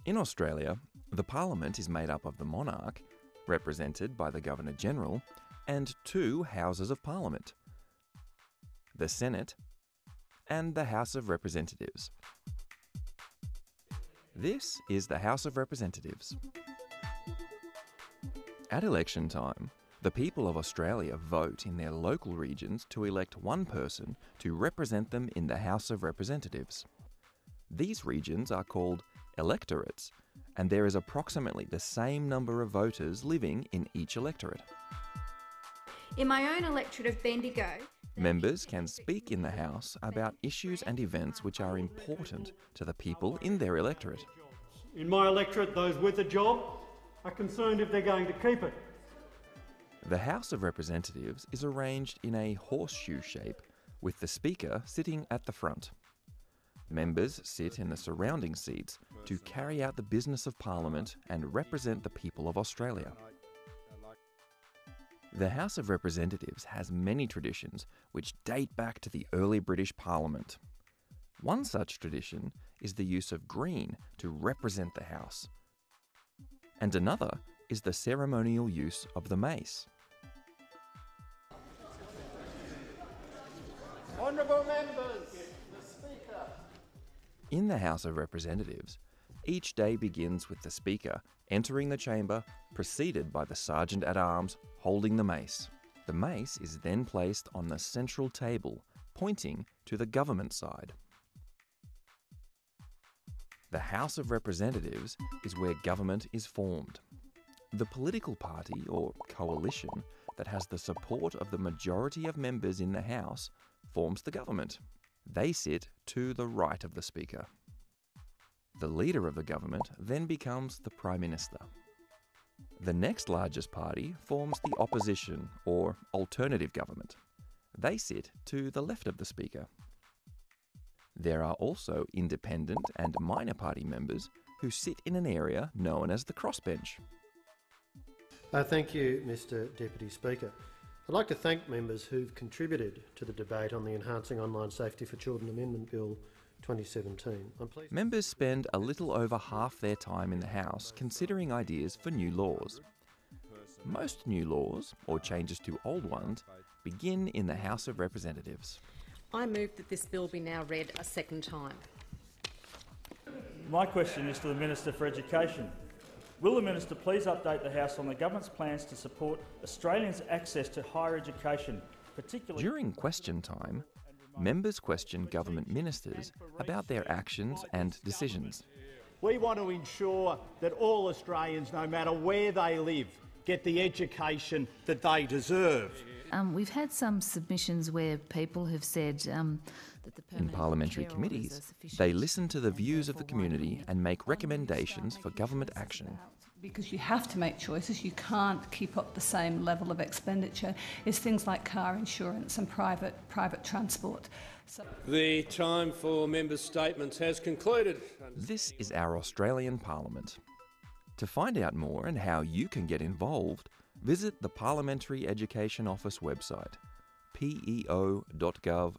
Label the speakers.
Speaker 1: In Australia, the Parliament is made up of the monarch, represented by the Governor-General, and two Houses of Parliament, the Senate and the House of Representatives. This is the House of Representatives. At election time, the people of Australia vote in their local regions to elect one person to represent them in the House of Representatives. These regions are called electorates, and there is approximately the same number of voters living in each electorate.
Speaker 2: In my own electorate of Bendigo,
Speaker 1: members can speak in the House about issues and events which are important to the people in their electorate.
Speaker 3: In my electorate, those with a job are concerned if they're going to keep it.
Speaker 1: The House of Representatives is arranged in a horseshoe shape, with the Speaker sitting at the front. Members sit in the surrounding seats to carry out the business of Parliament and represent the people of Australia. The House of Representatives has many traditions which date back to the early British Parliament. One such tradition is the use of green to represent the House, and another is the ceremonial use of the mace.
Speaker 4: Honourable members, the Speaker.
Speaker 1: In the House of Representatives, each day begins with the Speaker entering the chamber, preceded by the Sergeant-at-Arms holding the mace. The mace is then placed on the central table, pointing to the government side. The House of Representatives is where government is formed. The political party or coalition that has the support of the majority of members in the House forms the government. They sit to the right of the Speaker. The leader of the government then becomes the Prime Minister. The next largest party forms the opposition or alternative government. They sit to the left of the Speaker. There are also independent and minor party members who sit in an area known as the crossbench.
Speaker 5: Thank you, Mr Deputy Speaker. I'd like to thank members who've contributed to the debate on the Enhancing Online Safety for Children Amendment Bill 2017.
Speaker 1: Members spend a little over half their time in the House considering ideas for new laws. Most new laws, or changes to old ones, begin in the House of Representatives.
Speaker 6: I move that this bill be now read a second time.
Speaker 7: My question is to the Minister for Education. Will the Minister please update the House on the Government's plans to support Australians' access to higher education, particularly...
Speaker 1: During question time, members question government ministers about their actions and decisions.
Speaker 4: We want to ensure that all Australians, no matter where they live, get the education that they deserve.
Speaker 8: We've had some submissions where people have said that the
Speaker 1: in parliamentary committees, they listen to the views of the community and make recommendations for government action.
Speaker 9: Because you have to make choices, you can't keep up the same level of expenditure, is things like car insurance and private transport.
Speaker 10: The time for members' statements has concluded.
Speaker 1: This is our Australian Parliament. To find out more and how you can get involved, visit the Parliamentary Education Office website, peo.gov.au.